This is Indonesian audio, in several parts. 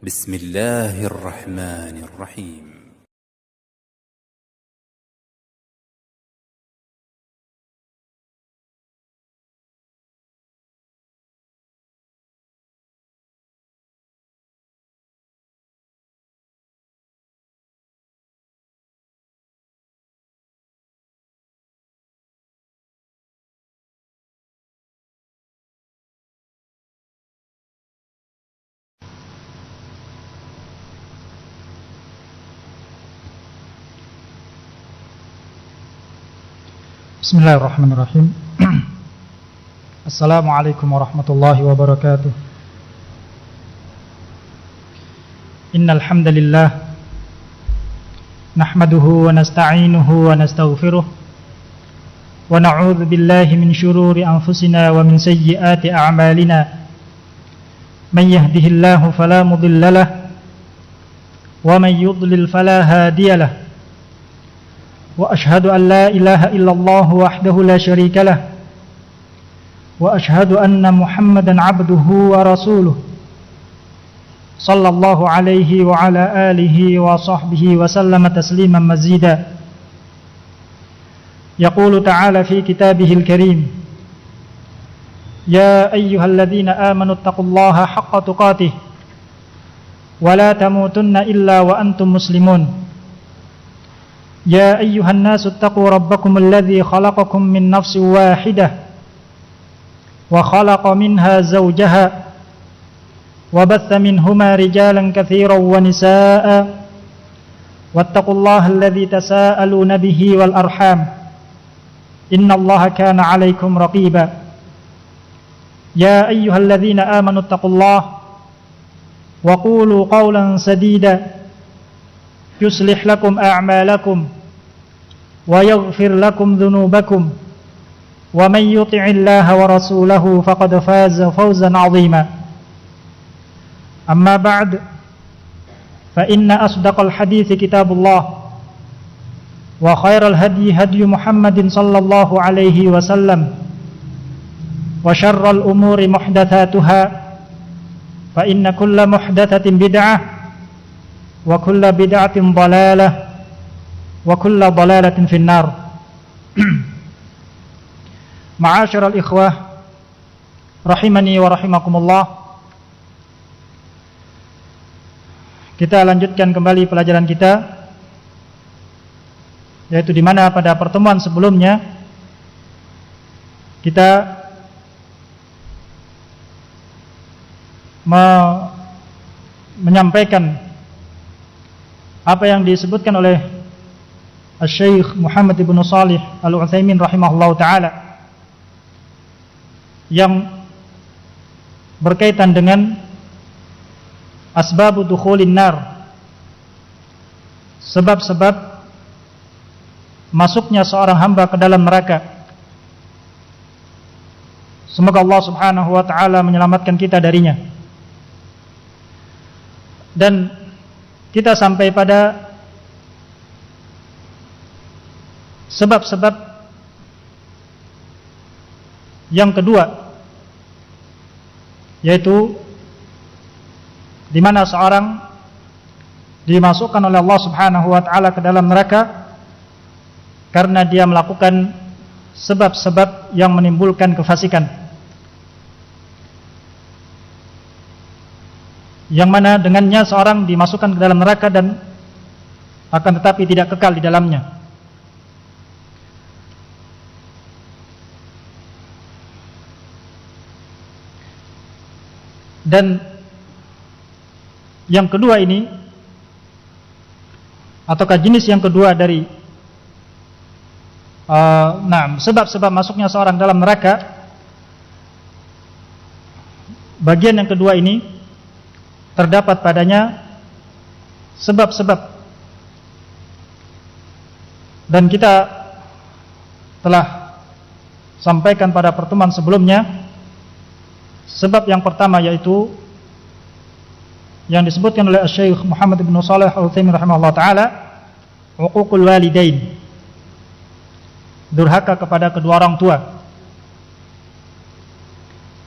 بسم الله الرحمن الرحيم. Bismillahirrahmanirrahim. Assalamualaikum warahmatullahi wabarakatuh. Innal hamdalillah nahmaduhu wa nasta'inuhu wa nastaghfiruh wa na'udzu billahi min shururi anfusina wa min sayyiati a'malina. Man yahdihillahu fala mudilla lahu wa man yudlil fala hadiya lahu. وأشهد أن لا إله إلا الله وحده لا شريك له وأشهد أن محمدا عبده ورسوله صلى الله عليه وعلى آله وصحبه وسلم تسليما مزيدا. يقول تعالى في كتابه الكريم: يا أيها الذين آمنوا اتقوا الله حق تقاته ولا تموتن إلا وأنتم مسلمون. يا أيها الناس اتقوا ربكم الذي خلقكم من نفس واحدة وخلق منها زوجها وبث منهما رجالا كثيرا ونساء واتقوا الله الذي تساءلون به والأرحام إن الله كان عليكم رقيبا. يا أيها الذين آمنوا اتقوا الله وقولوا قولا سديدا يصلح لكم أعمالكم ويغفر لكم ذنوبكم ومن يطع الله ورسوله فقد فاز فوزا عظيما. أما بعد فإن أصدق الحديث كتاب الله وخير الهدي هدي محمد صلى الله عليه وسلم وشر الأمور محدثاتها فإن كل محدثة بدعة وكل بدعة ضلالة وكل ضلالة في النار. Ma'asyiral ikhwah rahimani wa rahimakumullah. Kita lanjutkan kembali pelajaran kita, yaitu di mana pada pertemuan sebelumnya kita menyampaikan apa yang disebutkan oleh Syekh Muhammad ibn Shalih Al-Utsaimin rahimahullah ta'ala yang berkaitan dengan asbabu dukhulin nar, sebab-sebab masuknya seorang hamba ke dalam neraka. Semoga Allah subhanahu wa ta'ala menyelamatkan kita darinya. Dan kita sampai pada sebab-sebab yang kedua, yaitu di mana seorang dimasukkan oleh Allah Subhanahu wa taala ke dalam neraka karena dia melakukan sebab-sebab yang menimbulkan kefasikan, yang mana dengannya seorang dimasukkan ke dalam neraka dan akan tetapi tidak kekal di dalamnya. Dan yang kedua ini, ataukah jenis yang kedua dari sebab-sebab masuknya seorang dalam neraka, bagian yang kedua ini terdapat padanya sebab-sebab, dan kita telah sampaikan pada pertemuan sebelumnya sebab yang pertama, yaitu yang disebutkan oleh Syekh Muhammad ibn Shalih Al-Utsaimin rahimahullah ta'ala, uququl walidain, durhaka kepada kedua orang tua.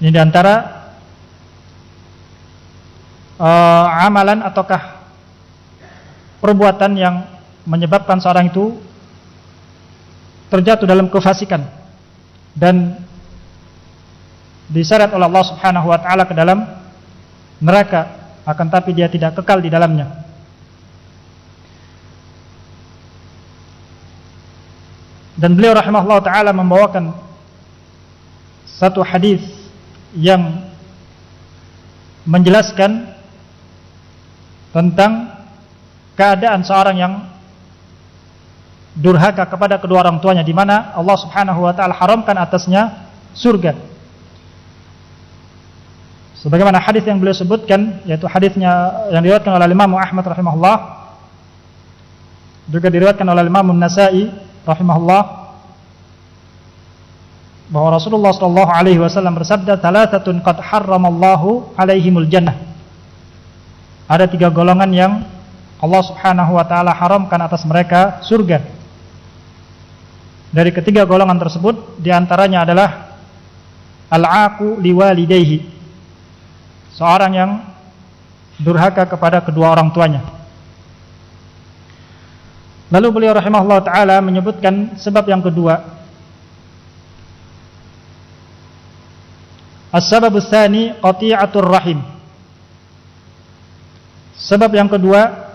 Ini diantara amalan ataukah perbuatan yang menyebabkan seorang itu terjatuh dalam kefasikan dan diseret oleh Allah Subhanahu wa taala ke dalam neraka, akan tapi dia tidak kekal di dalamnya. Dan beliau rahimahullah taala membawakan satu hadis yang menjelaskan tentang keadaan seorang yang durhaka kepada kedua orang tuanya, di mana Allah Subhanahu wa taala haramkan atasnya surga. Sebagaimana hadis yang beliau sebutkan, yaitu hadisnya yang diriwayatkan oleh Imam Ahmad rahimahullah, juga diriwayatkan oleh Imam An-Nasa'i rahimahullah, bahwa Rasulullah sallallahu alaihi wasallam bersabda, "Thalathatun qad harramallahu alaihimul jannah." Ada 3 golongan yang Allah Subhanahu wa taala haramkan atas mereka surga. Dari ketiga golongan tersebut, di antaranya adalah al-aqu liwalidayhi, seorang yang durhaka kepada kedua orang tuanya. Lalu beliau rahimahullah taala menyebutkan sebab yang kedua. As-sababus tsani qati'atur rahim. Sebab yang kedua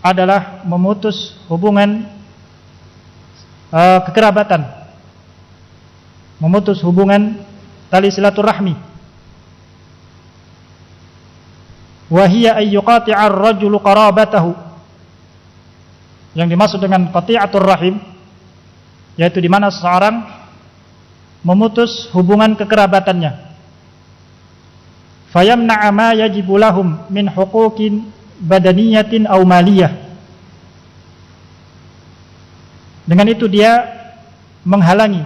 adalah memutus hubungan kekerabatan, memutus hubungan tali silaturahmi. Wa hiya ay yuqati'a ar-rajulu qarabatahu. Yang dimaksud dengan qati'atur rahim yaitu di mana seseorang memutus hubungan kekerabatannya. Fayamna'a ma yajibu lahum min huquqin badaniyatin aw maliyah. Dengan itu dia menghalangi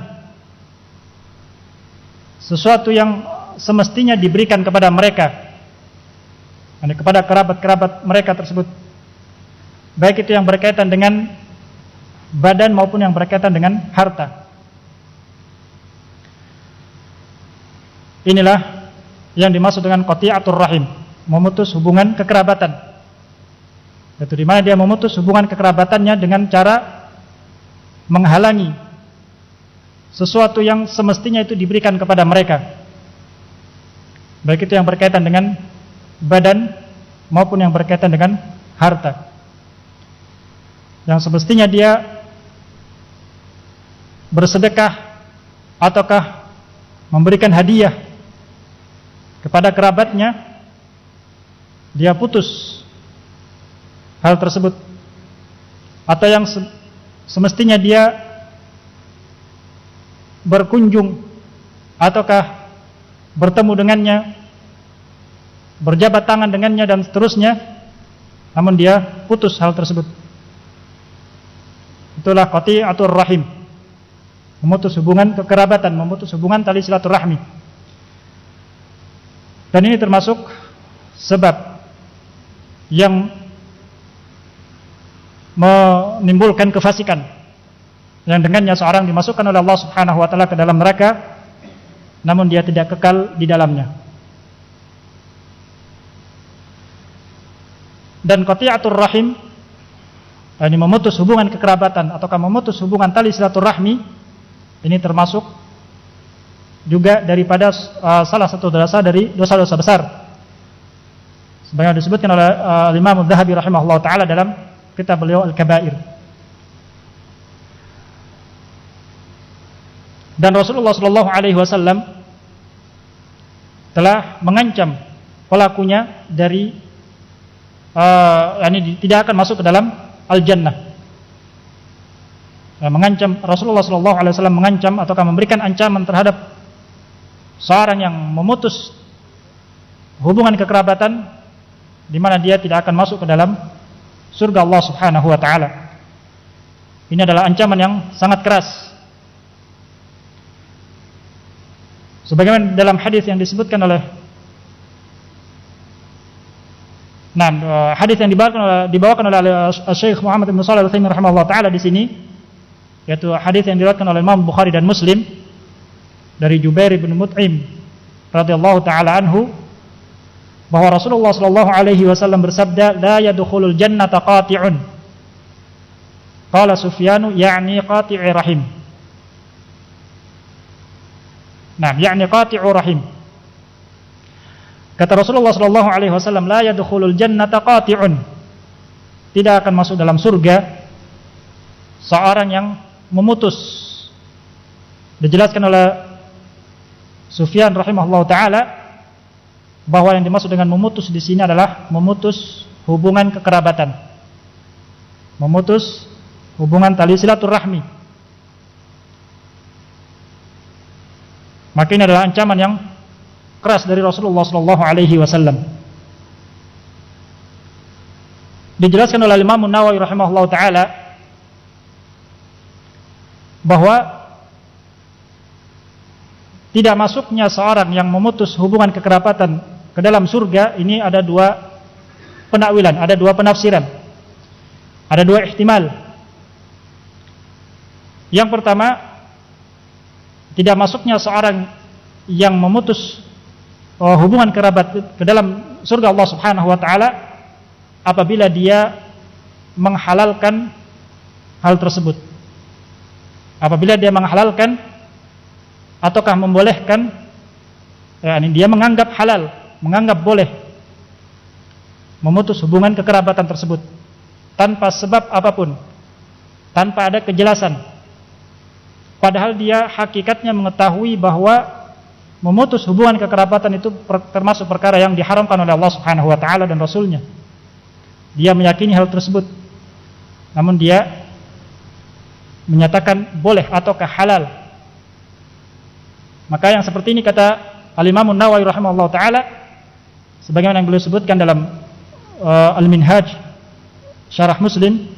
sesuatu yang semestinya diberikan kepada mereka, kepada kerabat-kerabat mereka tersebut, baik itu yang berkaitan dengan badan maupun yang berkaitan dengan harta. Inilah yang dimaksud dengan qati'atur rahim, memutus hubungan kekerabatan. Itu di mana dia memutus hubungan kekerabatannya dengan cara menghalangi sesuatu yang semestinya itu diberikan kepada mereka, baik itu yang berkaitan dengan badan maupun yang berkaitan dengan harta. Yang semestinya dia bersedekah ataukah memberikan hadiah kepada kerabatnya, dia putus hal tersebut. Atau yang semestinya dia berkunjung ataukah bertemu dengannya, berjabat tangan dengannya dan seterusnya, namun dia putus hal tersebut. Itulah qati'atur rahim, memutus hubungan kekerabatan, memutus hubungan tali silaturahmi. Dan ini termasuk sebab yang menimbulkan kefasikan, yang dengannya seorang dimasukkan oleh Allah Subhanahu wa taala ke dalam neraka, namun dia tidak kekal di dalamnya. Dan qati'atur rahim, ini memutus hubungan kekerabatan ataukah memutus hubungan tali silaturahmi, ini termasuk juga daripada salah satu dosa dari dosa-dosa besar, sebagaimana disebutkan oleh Imam Adz-Dzahabi rahimahullah taala dalam kitab beliau Al-Kabair. Dan Rasulullah sallallahu alaihi wasallam telah mengancam pelakunya dari tidak akan masuk ke dalam al-jannah. Mengancam, Rasulullah sallallahu alaihi wasallam mengancam ataukah memberikan ancaman terhadap seorang yang memutus hubungan kekerabatan, di mana dia tidak akan masuk ke dalam surga Allah Subhanahu wa taala. Ini adalah ancaman yang sangat keras. Sebagaimana dalam hadis yang disebutkan oleh hadis yang dibawakan oleh Syekh Muhammad bin Shalih Al-Utsaimin rahimahullah taala di sini, yaitu hadis yang diriwayatkan oleh Imam Bukhari dan Muslim dari Jubair bin Mut'im radhiyallahu taala anhu, bahwa Rasulullah sallallahu alaihi wasallam bersabda, la yadkhulul jannata qati'un. Qala Sufyanu, ya'ni qati'i rahim. Nah, ya'ni qati'u rahim. Kata Rasulullah sallallahu alaihi wasallam, la yadkhulul jannata qati'un. Tidak akan masuk dalam surga seorang yang memutus. Dijelaskan oleh Sufyan rahimahullah taala bahwa yang dimaksud dengan memutus di sini adalah memutus hubungan kekerabatan, memutus hubungan tali silaturahmi. Maka ini adalah ancaman yang keras dari Rasulullah sallallahu alaihi wasallam. Dijelaskan oleh Imam Nawawi rahimahullah taala bahwa tidak masuknya seorang yang memutus hubungan kekerabatan ke dalam surga ini ada dua penakwilan, ada dua penafsiran, ada dua ihtimal. Yang pertama, tidak masuknya seorang yang memutus hubungan kerabat ke dalam surga Allah Subhanahu wa taala apabila dia menghalalkan hal tersebut. Apabila dia menghalalkan ataukah membolehkan, dia menganggap halal, menganggap boleh memutus hubungan kekerabatan tersebut tanpa sebab apapun, tanpa ada kejelasan, padahal dia hakikatnya mengetahui bahwa memutus hubungan kekerabatan itu termasuk perkara yang diharamkan oleh Allah Subhanahu wa taala dan Rasulnya. Dia meyakini hal tersebut, namun dia menyatakan boleh ataukah halal. Maka yang seperti ini kata Al-Imam Nawawi rahimahullah ta'ala, sebagaimana yang beliau sebutkan dalam Al-Minhaj Syarah Muslim,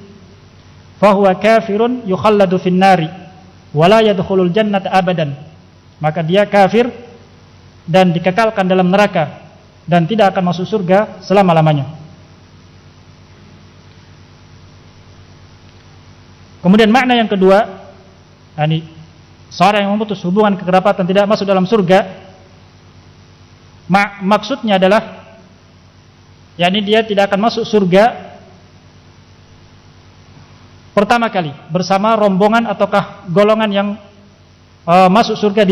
fahuwa kafirun yukhalladu fin nari wala yadkhulul jannata abadan. Maka dia kafir dan dikekalkan dalam neraka dan tidak akan masuk surga selama-lamanya. Kemudian makna yang kedua, seorang yang memutus hubungan kekerabatan tidak masuk dalam surga, maksudnya adalah dia tidak akan masuk surga pertama kali bersama rombongan ataukah golongan yang masuk surga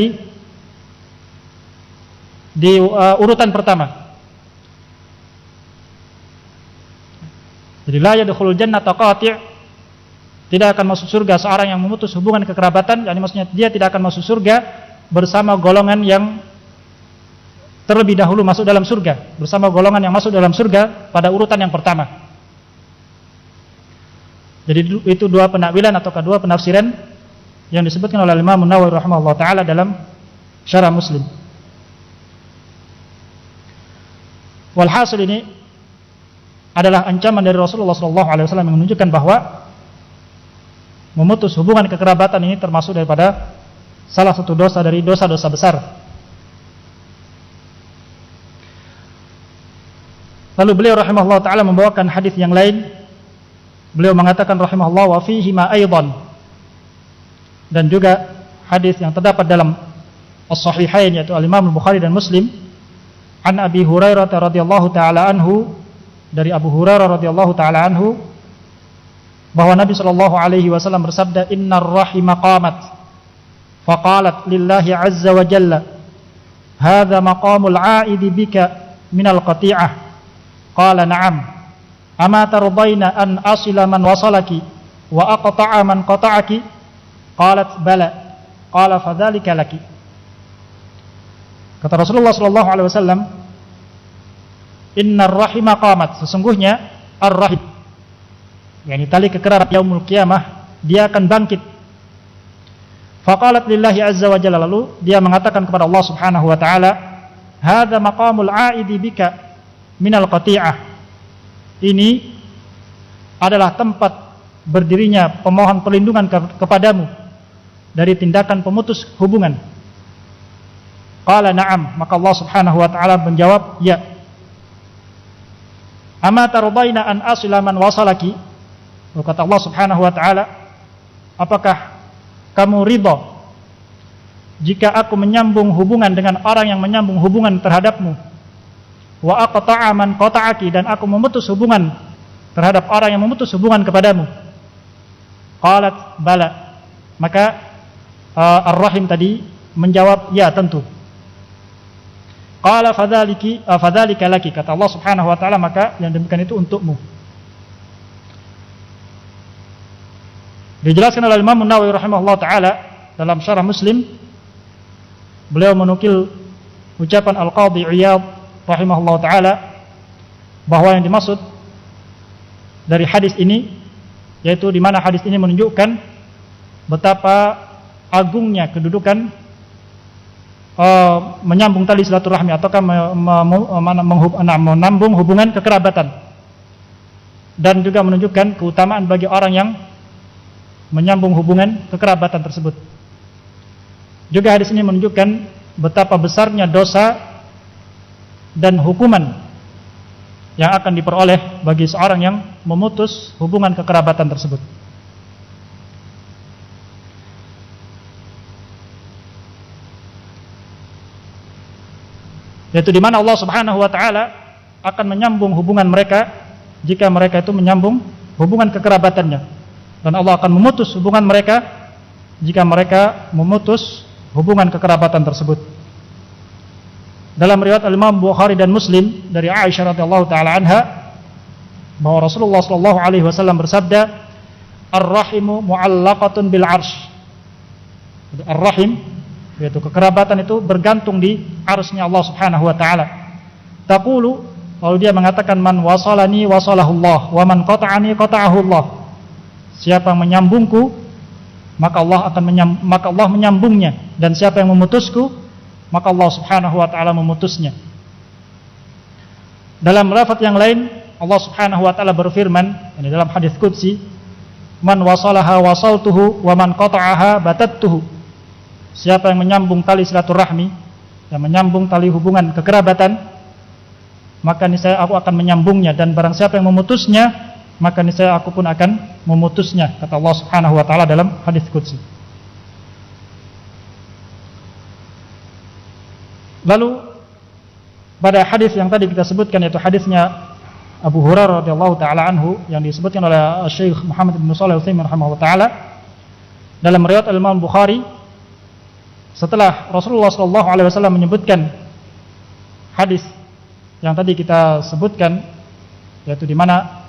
di urutan pertama. Jadi la yadkhulul jannata qati', tidak akan masuk surga seorang yang memutus hubungan kekerabatan, maksudnya dia tidak akan masuk surga bersama golongan yang terlebih dahulu masuk dalam surga, bersama golongan yang masuk dalam surga pada urutan yang pertama. Jadi itu dua penakwilan ataukah dua penafsiran yang disebutkan oleh Imam Nawawi rahimahullah taala dalam Syarah Muslim. Walhasil ini adalah ancaman dari Rasulullah sallallahu alaihi wasallam yang menunjukkan bahwa memutus hubungan kekerabatan ini termasuk daripada salah satu dosa dari dosa-dosa besar. Lalu beliau rahimahullah ta'ala membawakan hadis yang lain. Beliau mengatakan rahimahullah wa fihi ma aidan, dan juga hadis yang terdapat dalam as-sahihain yaitu al-Imam Al-Bukhari dan Muslim, an Abi Hurairah radhiyallahu ta'ala anhu, dari Abu Hurairah radhiyallahu ta'ala anhu, bahwa Nabi sallallahu alaihi wasallam bersabda, innar rahima qamat faqalat lillahi azza wa jalla hadza maqamul aidi bika minal qati'ah. Qala na'am, ama tardaina an asila man wasalaki wa aqta'a man qata'aki? Qalat bala. Qala fadzalika laki. Kata Rasulullah sallallahu alaihi wasallam, innar rahima qamat, sesungguhnya ar-rahim, tali kekerabat yaumul qiyamah, dia akan bangkit. Faqalat lillahi azza wa jalla, lalu dia mengatakan kepada Allah Subhanahu wa taala, hadza maqamul aidi bika minal qati'ah. Ini adalah tempat berdirinya pemohon perlindungan kepadamu dari tindakan pemutus hubungan. Qala na'am, maka Allah Subhanahu wa taala menjawab, ya. Ama tardaina an asila man wasalaki? Kata Allah Subhanahu wa taala, apakah kamu ridha jika aku menyambung hubungan dengan orang yang menyambung hubungan terhadapmu? wa aqta'a man qata'aki, dan aku memutus hubungan terhadap orang yang memutus hubungan kepadamu. Qalat bala. Maka Ar-Rahim tadi menjawab, ya tentu. Qala fadzalika laki, kata Allah Subhanahu wa taala, maka yang demikian itu untukmu. Dijelaskan oleh Imam Nawawi rahimahullah taala dalam Syarah Muslim, beliau menukil ucapan Al-Qadhi Iyad rahimahullah taala bahwa yang dimaksud dari hadis ini, yaitu di mana hadis ini menunjukkan betapa agungnya kedudukan menyambung tali silaturahmi ataukah menambung hubungan kekerabatan, dan juga menunjukkan keutamaan bagi orang yang menyambung hubungan kekerabatan tersebut. Juga hadis ini menunjukkan betapa besarnya dosa dan hukuman yang akan diperoleh bagi seorang yang memutus hubungan kekerabatan tersebut. Yaitu di mana Allah Subhanahu wa taala akan menyambung hubungan mereka jika mereka itu menyambung hubungan kekerabatannya, dan Allah akan memutus hubungan mereka jika mereka memutus hubungan kekerabatan tersebut. Dalam riwayat Imam Bukhari dan Muslim dari Aisyah radhiyallahu taala anha bahwa Rasulullah sallallahu alaihi wasallam bersabda, "Ar-rahimu mu'allaqatun bil 'arsy." Ar-rahim, yaitu kekerabatan, itu bergantung di arsy-Nya Allah Subhanahu wa taala. Taqulu, lalu dia mengatakan, "Man wasalani wasalahullah wa man qata'ani qata'ahu Allah." Siapa yang menyambungku, maka Allah menyambungnya, dan siapa yang memutusku, maka Allah Subhanahu wa taala memutusnya. Dalam lafaz yang lain, Allah Subhanahu wa taala berfirman, ini dalam hadis qudsi, "Man wasalaha wasaltuhu wa man qata'aha batattuhu." Siapa yang menyambung tali silaturahmi, yang menyambung tali hubungan kekerabatan, maka niscaya aku akan menyambungnya, dan barang siapa yang memutusnya, maka niscaya aku pun akan memutusnya, kata Allah Subhanahu wa taala dalam hadis qudsi. Lalu pada hadis yang tadi kita sebutkan, yaitu hadisnya Abu Hurairah radhiyallahu taala anhu yang disebutkan oleh Syekh Muhammad bin Shalih Al-Utsaimin rahimahullah taala dalam riwayat Imam Bukhari, setelah Rasulullah sallallahu alaihi wasallam menyebutkan hadis yang tadi kita sebutkan, yaitu di mana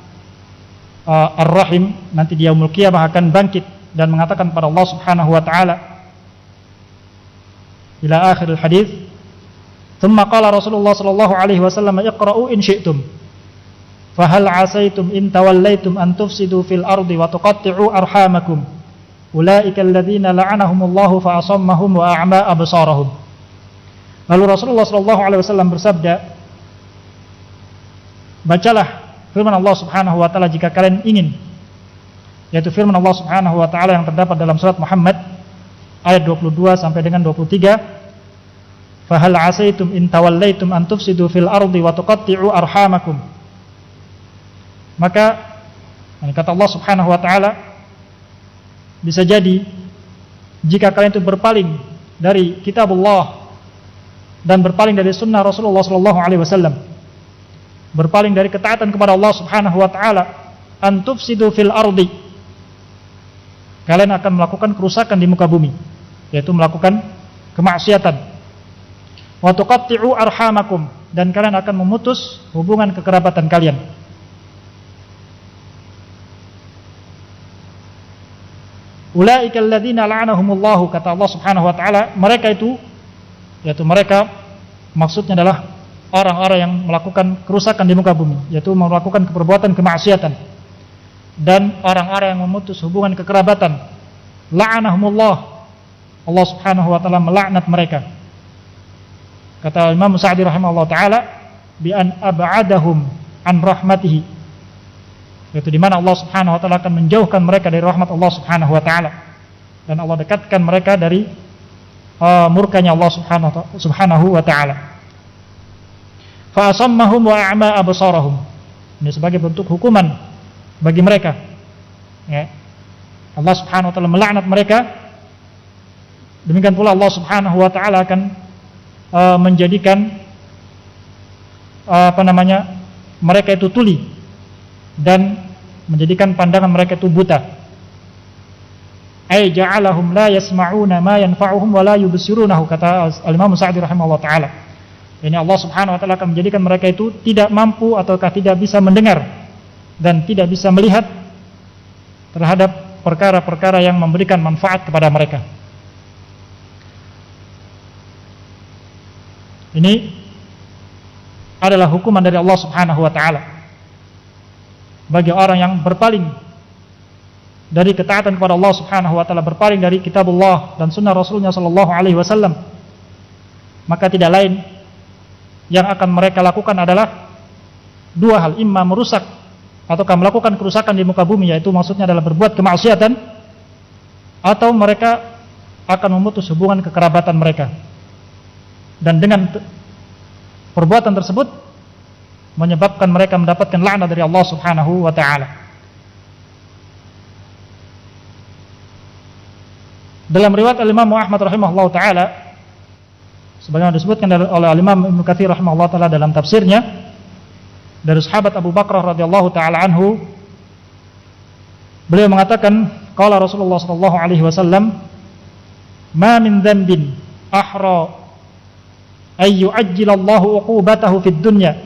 Ar-Rahim nanti di yaumul qiyamah akan bangkit dan mengatakan kepada Allah Subhanahu wa taala ila akhir hadis, "Tsumma qala Rasulullah sallallahu alaihi wasallam, iqra'u in syi'tum fa hal 'asaitum in tawallaitum an tufsidu fil ardi wa tuqatti'u arhamakum ulaika alladziina la'anahumullahu fa asammahum wa a'ma absarahum." Lalu Rasulullah sallallahu alaihi wasallam bersabda, bacalah firman Allah Subhanahu wa taala jika kalian ingin, yaitu firman Allah Subhanahu wa taala yang terdapat dalam surat Muhammad ayat 22 sampai dengan 23, "Fa hal 'asaitum in tawallaitum an tufsidu fil ardi wa tuqatti'u arhamakum." Maka kata Allah Subhanahu wa taala, bisa jadi jika kalian itu berpaling dari kitabullah dan berpaling dari sunnah Rasulullah sallallahu alaihi wasallam, berpaling dari ketaatan kepada Allah Subhanahu wa taala, an tufsidu fil ardi, kalian akan melakukan kerusakan di muka bumi, yaitu melakukan kemaksiatan. Wa tuqatti'u arhamakum, dan kalian akan memutus hubungan kekerabatan kalian. Ulaika alladzina la'anahumullahu, kata Allah Subhanahu wa taala, mereka itu, yaitu mereka maksudnya adalah orang-orang yang melakukan kerusakan di muka bumi, yaitu melakukan perbuatan kemaksiatan, dan orang-orang yang memutus hubungan kekerabatan. La'anahumullah, Allah Subhanahu wa taala melaknat mereka. Kata Imam Sa'di rahimahullah taala, bi an ab'adahum an rahmatihi, yaitu di mana Allah Subhanahu wa taala akan menjauhkan mereka dari rahmat Allah Subhanahu wa taala, dan Allah dekatkan mereka dari murkanya Allah Subhanahu wa taala. Fa asammahum wa a'ma absarahum, ini sebagai bentuk hukuman bagi mereka, ya. Allah Subhanahu wa taala melaknat mereka. Demikian pula Allah Subhanahu wa taala akan menjadikan mereka itu tuli dan menjadikan pandangan mereka itu buta. Ay ja'alahum la yasma'una ma yanfa'uhum wa la yubsirunahu, kata Al-Imam Sa'di rahimahullah taala. Ini Allah Subhanahu wa taala akan menjadikan mereka itu tidak mampu ataukah tidak bisa mendengar dan tidak bisa melihat terhadap perkara-perkara yang memberikan manfaat kepada mereka. Ini adalah hukuman dari Allah Subhanahu wa taala bagi orang yang berpaling dari ketaatan kepada Allah Subhanahu wa taala, berpaling dari kitabullah dan sunnah Rasulnya sallallahu alaihi wasallam. Maka tidak lain yang akan mereka lakukan adalah dua hal, imma merusak ataukah melakukan kerusakan di muka bumi, yaitu maksudnya adalah berbuat kemaksiatan, atau mereka akan memutus hubungan kekerabatan mereka. Dan dengan perbuatan tersebut menyebabkan mereka mendapatkan laknat dari Allah Subhanahu wa taala. Dalam riwayat Al-Imam Ahmad rahimahullah taala, sebagaimana disebutkan oleh Al-Imam Ibnu Katsir rahimahullah taala dalam tafsirnya, dari sahabat Abu Bakrah radhiyallahu taala anhu, beliau mengatakan, qala Rasulullah sallallahu alaihi wasallam, ma min dzambin ahra ay yu'ajjilallahu 'uqubatahu fid dunya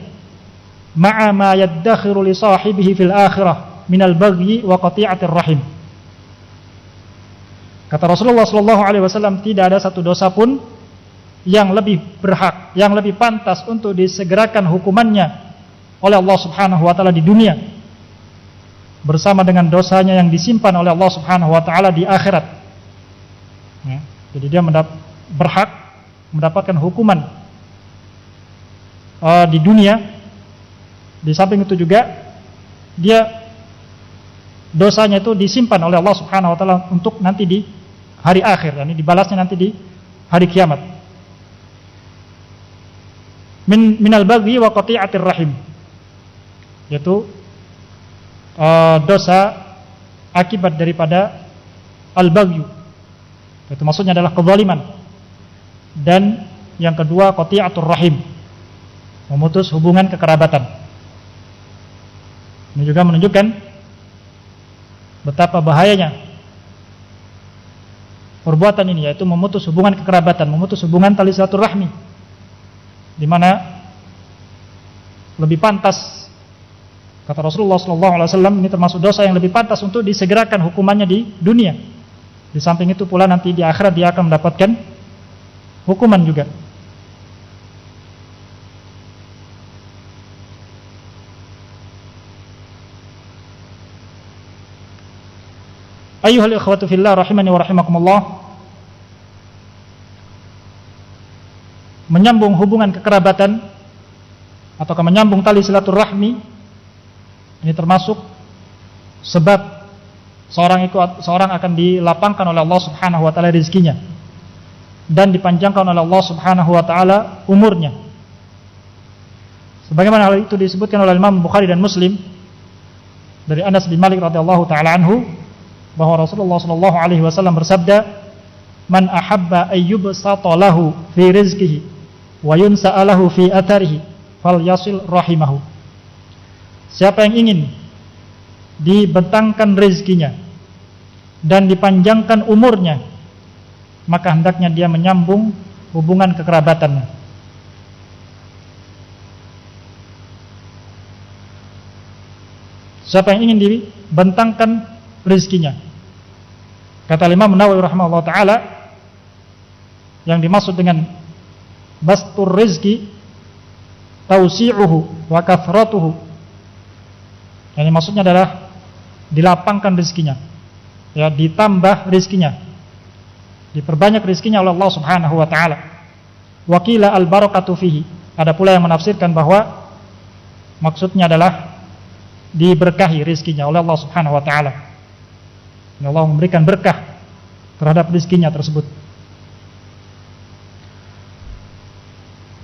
ma'a ma yaddakhiru li sahibihi fil akhirah minal baghyi wa qati'atir rahim. Kata Rasulullah sallallahu alaihi wasallam, tidak ada satu dosa pun yang lebih berhak, yang lebih pantas untuk disegerakan hukumannya oleh Allah Subhanahu wa taala di dunia bersama dengan dosanya yang disimpan oleh Allah Subhanahu wa taala di akhirat. Ya, jadi dia berhak mendapatkan hukuman di dunia. Di samping itu juga dia dosanya itu disimpan oleh Allah Subhanahu wa taala untuk nanti di hari akhir, yakni dibalasnya nanti di hari kiamat. Minal baghi wa qati'atir rahim, yaitu dosa akibat daripada al-baghyu, itu maksudnya adalah kezaliman. Dan yang kedua qati'atur rahim, memutus hubungan kekerabatan. Ini juga menunjukkan betapa bahayanya perbuatan ini, yaitu memutus hubungan kekerabatan, memutus hubungan tali silaturahmi, di mana lebih pantas, kata Rasulullah SAW, ini termasuk dosa yang lebih pantas untuk disegerakan hukumannya di dunia. Di samping itu pula nanti di akhirat dia akan mendapatkan hukuman juga. Ayyuhal ikhwatu fillah rahimani wa rahimakumullah, menyambung hubungan kekerabatan atau menyambung tali silaturahmi ini termasuk sebab seorang akan dilapangkan oleh Allah Subhanahu wa taala rezekinya dan dipanjangkan oleh Allah Subhanahu wa taala umurnya. Sebagaimana hal itu disebutkan oleh Imam Bukhari dan Muslim dari Anas bin Malik radhiyallahu taala anhu, bahwa Rasulullah sallallahu alaihi wasallam bersabda, "Man ahabba ayyubsata lahu fi rizqihi wa yunsa'a lahu fi atharihi falyasil rahimahu." Siapa yang ingin dibentangkan rezekinya dan dipanjangkan umurnya, maka hendaknya dia menyambung hubungan kekerabatannya. Siapa yang ingin dibentangkan rezekinya, kata Imam Nawawi rahimahullah taala, yang dimaksud dengan bastur rizki tausi'uhu wa kathratuhu, yang maksudnya adalah dilapangkan rezekinya, ya, ditambah rezekinya, diperbanyak rezekinya oleh Allah Subhanahu wa taala. Wa qila al barakatu fihi, ada pula yang menafsirkan bahwa maksudnya adalah diberkahi rezekinya oleh Allah Subhanahu wa taala. Allah memberikan berkah terhadap rezekinya tersebut.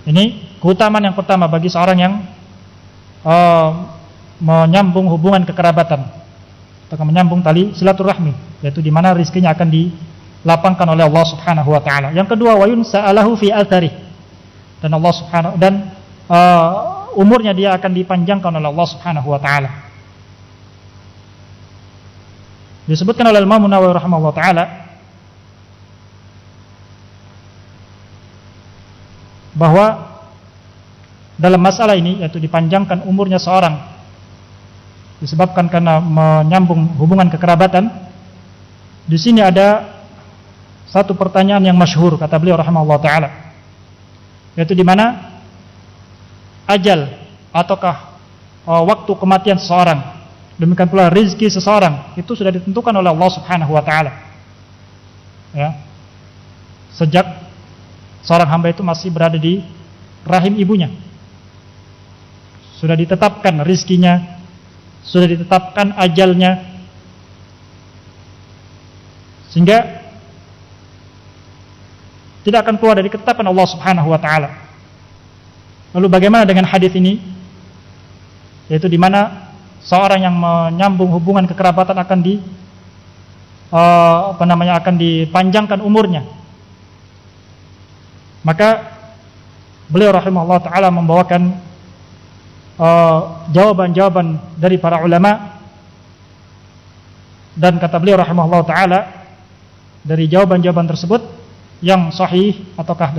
Ini keutamaan yang pertama bagi seorang yang menyambung hubungan kekerabatan atau menyambung tali silaturahmi, yaitu di mana rezekinya akan dilapangkan oleh Allah Subhanahu wa taala. Yang kedua, wa yunsa'alahu fi athari, dan Allah Subhanahu umurnya dia akan dipanjangkan oleh Allah Subhanahu wa taala. Disebutkan oleh Imam Nawawi rahimahullah taala bahwa dalam masalah ini, yaitu dipanjangkan umurnya seorang disebabkan karena menyambung hubungan kekerabatan, di sini ada satu pertanyaan yang masyhur kata beliau rahimahullah taala, yaitu di mana ajal ataukah waktu kematian seseorang, demikian pula rezeki seseorang itu sudah ditentukan oleh Allah Subhanahu wa taala. Ya. Sejak seorang hamba itu masih berada di rahim ibunya, sudah ditetapkan rizkinya, sudah ditetapkan ajalnya, sehingga tidak akan keluar dari ketetapan Allah Subhanahu wa taala. Lalu bagaimana dengan hadis ini? Yaitu di mana seorang yang menyambung hubungan kekerabatan akan akan dipanjangkan umurnya. Maka beliau rahimahullah taala membawakan jawaban-jawaban dari para ulama, dan kata beliau rahimahullah taala dari jawaban-jawaban tersebut yang sahih ataukah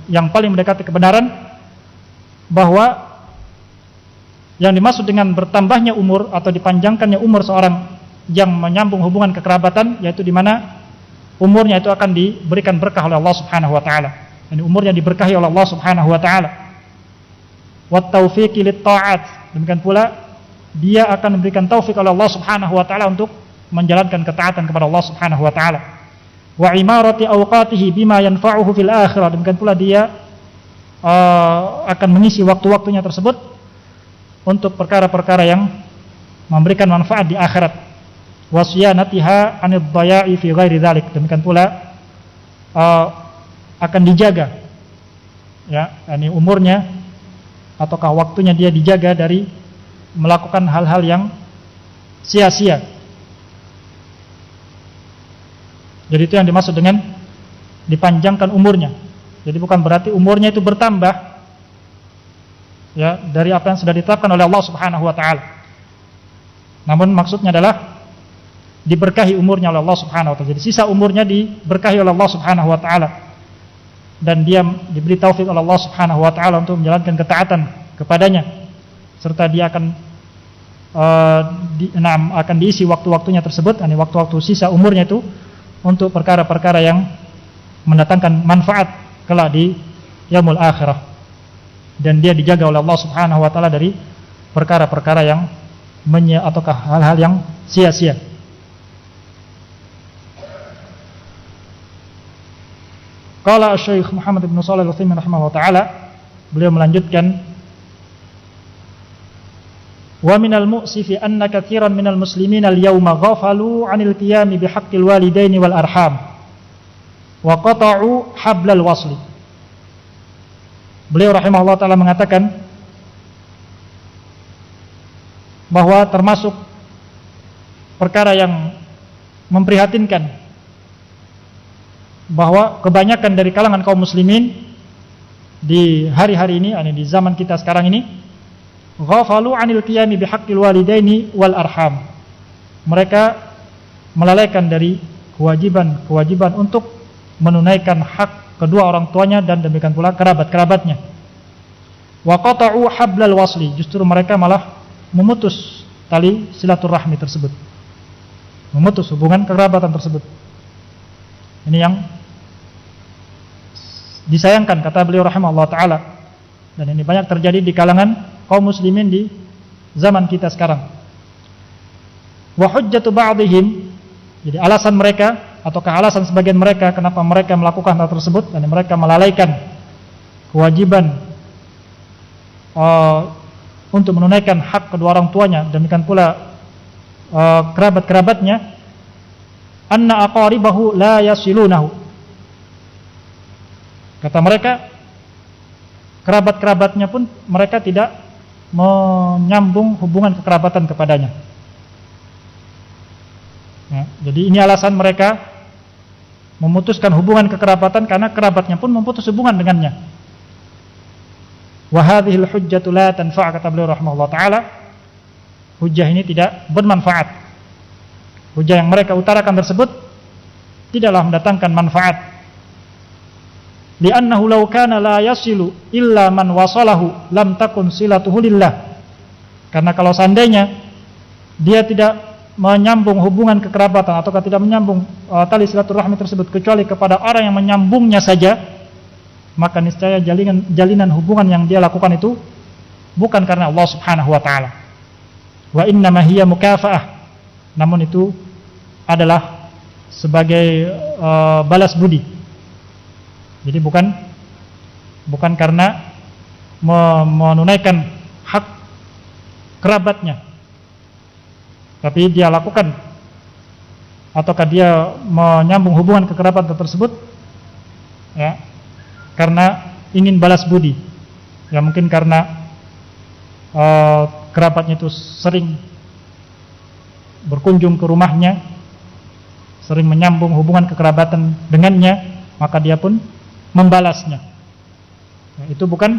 yang paling mendekati kebenaran, bahwa yang dimaksud dengan bertambahnya umur atau dipanjangkannya umur seorang yang menyambung hubungan kekerabatan, yaitu di mana umurnya itu akan diberikan berkah oleh Allah Subhanahu wa taala. Ini umurnya diberkahi oleh Allah Subhanahu wa taala. Wat taufiqi lit ta'at, demikian pula dia akan memberikan taufik oleh Allah Subhanahu wa taala untuk menjalankan ketaatan kepada Allah Subhanahu wa taala. Wa imarati awqatihi bima yanfa'uhu fil akhirah, demikian pula dia akan mengisi waktu-waktunya tersebut untuk perkara-perkara yang memberikan manfaat di akhirat. Wasyanatiha 'anid dhaya'i fi ghairi dzalik, demikian pula akan dijaga, ya, ini umurnya ataukah waktunya dia dijaga dari melakukan hal-hal yang sia-sia. Jadi itu yang dimaksud dengan dipanjangkan umurnya. Jadi bukan berarti umurnya itu bertambah, ya, dari apa yang sudah ditetapkan oleh Allah Subhanahu wa taala. Namun maksudnya adalah diberkahi umurnya oleh Allah Subhanahu wa taala. Jadi sisa umurnya diberkahi oleh Allah Subhanahu wa taala, dan dia diberi taufik oleh Allah Subhanahu wa taala untuk menjalankan ketaatan kepadanya, serta dia akan akan diisi waktu-waktunya tersebut, ini waktu-waktu sisa umurnya itu untuk perkara-perkara yang mendatangkan manfaat kelak di yaumul akhirah, dan dia dijaga oleh Allah Subhanahu wa taala dari perkara-perkara yang ataukah hal-hal yang sia-sia. Qala Syekh Muhammad bin Shalih Al-Utsaimin rahimahullah taala, beliau melanjutkan, wa minal mu'sifi anna katsiran minal muslimin al-yawma ghafalu 'anil qiyami bihaqqil walidaini wal arham wa qata'u hablal wasli. Beliau rahimahullah taala mengatakan bahwa termasuk perkara yang memprihatinkan bahwa kebanyakan dari kalangan kaum muslimin di hari-hari ini, di zaman kita sekarang ini, ghafalu 'anil qiyami bihaqqil walidaini wal arham. Mereka melalaikan dari kewajiban untuk menunaikan hak kedua orang tuanya dan demikian pula kerabat-kerabatnya. Wa qata'u hablal wasli, justru mereka malah memutus tali silaturahmi tersebut, memutus hubungan kekerabatan tersebut. Ini yang disayangkan kata beliau rahimahullah taala, dan ini banyak terjadi di kalangan kaum muslimin di zaman kita sekarang. Wa hujjatu ba'dihim, jadi alasan mereka ataukah alasan sebagian mereka kenapa mereka melakukan hal tersebut, dan mereka melalaikan kewajiban untuk menunaikan hak kedua orang tuanya, demikian pula kerabat-kerabatnya, anna aqaribahu la yasilunahu. Kata mereka, kerabat-kerabatnya pun mereka tidak menyambung hubungan kekerabatan kepadanya. Ya, jadi ini alasan mereka memutuskan hubungan kekerabatan, karena kerabatnya pun memutus hubungan dengannya. Wa hadhil hujjatu la tanfa', kata beliau rahimahullah taala, hujjah ini tidak bermanfaat. Hujjah yang mereka utarakan tersebut tidaklah mendatangkan manfaat. Li'annahu law kana la yasilu illa man wasalahu lam takun silatuhu lillah. Karena kalau seandainya dia tidak menyambung hubungan kekerabatan atau tidak menyambung tali silaturahmi tersebut kecuali kepada orang yang menyambungnya saja, maka niscaya jalinan hubungan yang dia lakukan itu bukan karena Allah Subhanahu wa taala. Wa innama hiya mukafa'ah. Namun itu adalah sebagai balas budi. Jadi bukan karena menunaikan hak kerabatnya, tapi dia lakukan ataukah dia menyambung hubungan kekerabatan tersebut ya karena ingin balas budi. Ya mungkin karena kerabatnya itu sering berkunjung ke rumahnya, sering menyambung hubungan kekerabatan dengannya, maka dia pun membalasnya. Ya, itu bukan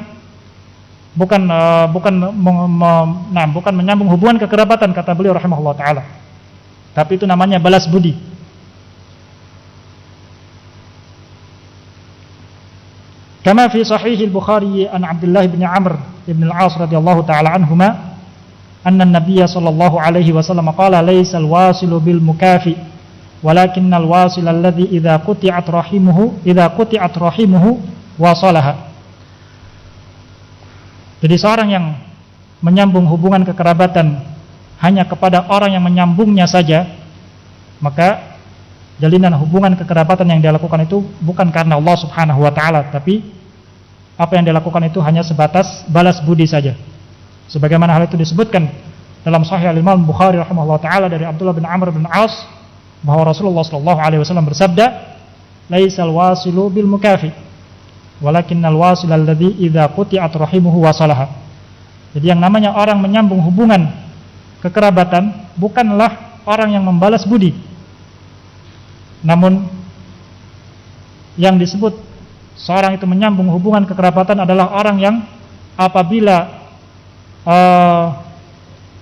menyambung hubungan kekerabatan, kata beliau rahimahullah taala. Tapi itu namanya balas budi. Kama fi sahih al-Bukhari an Abdullah bin Amr bin al-As radhiyallahu taala anhuma anna an-nabiy sallallahu alaihi wasallam qala laysal wasilu bil mukafi walakinnal wasil alladhi idza quti'at rahimuhu wasalaha. Jadi seorang yang menyambung hubungan kekerabatan hanya kepada orang yang menyambungnya saja, maka jalinan hubungan kekerabatan yang dia lakukan itu bukan karena Allah Subhanahu wa taala, tapi apa yang dia lakukan itu hanya sebatas balas budi saja. Sebagaimana hal itu disebutkan dalam Sahih Al-Imam Bukhari rahimahullah taala dari Abdullah bin Amr bin As bahwa Rasulullah sallallahu alaihi wasallam bersabda, "Laisal wasilu bil mukafi, walakinnal wasil alladhi idza quti'at rahimuhu wasalaha." Jadi yang namanya orang menyambung hubungan kekerabatan bukanlah orang yang membalas budi. Namun yang disebut seorang itu menyambung hubungan kekerabatan adalah orang yang apabila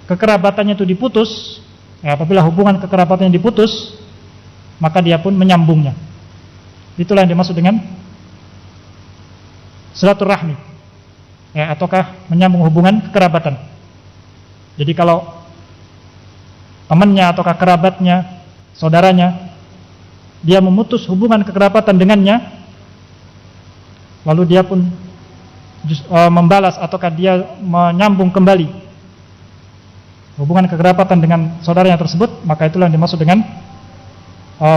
kekerabatannya itu diputus, apabila hubungan kekerabatannya diputus, maka dia pun menyambungnya. Itulah yang dimaksud dengan silaturahmi, ya, ataukah menyambung hubungan kekerabatan. Jadi kalau temannya ataukah kerabatnya, saudaranya, dia memutus hubungan kekerabatan dengannya, lalu dia pun membalas ataukah dia menyambung kembali hubungan kekerabatan dengan saudaranya tersebut, maka itulah yang dimaksud dengan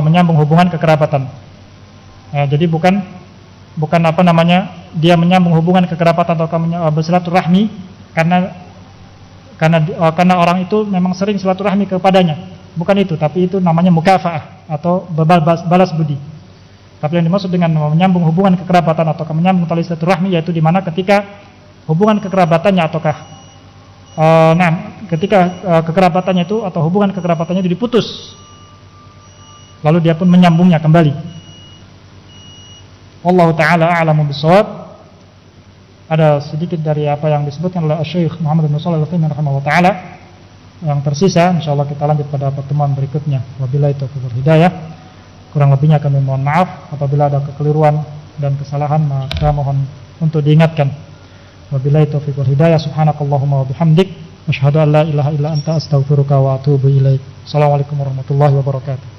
menyambung hubungan kekerabatan. Jadi bukan dia menyambung hubungan kekerabatan atau bersilaturahmi karena orang itu memang sering silaturahmi kepadanya, bukan itu, tapi itu namanya mukafaah atau balas budi. Tapi yang dimaksud dengan menyambung hubungan kekerabatan atau menyambung tali silaturahmi yaitu di mana ketika hubungan kekerabatannya ataukah ketika kekerabatannya itu atau hubungan kekerabatannya itu diputus, lalu dia pun menyambungnya kembali. Wallahu taala a'lamu bissawab. Ada sedikit dari apa yang disebutkan oleh Syekh Muhammad bin Shalih Al-Utsaimin rahimahullah taala. Yang tersisa insyaallah kita lanjut pada pertemuan berikutnya. Wabillahi taufiq wal hidayah. Kurang lebihnya kami mohon maaf apabila ada kekeliruan dan kesalahan, maka mohon untuk diingatkan. Wabillahi taufiq wal hidayah. Subhanakallahumma wa bihamdik asyhadu an la ilaha illa anta astaghfiruka wa atubu ilaik. Assalamualaikum warahmatullahi wabarakatuh.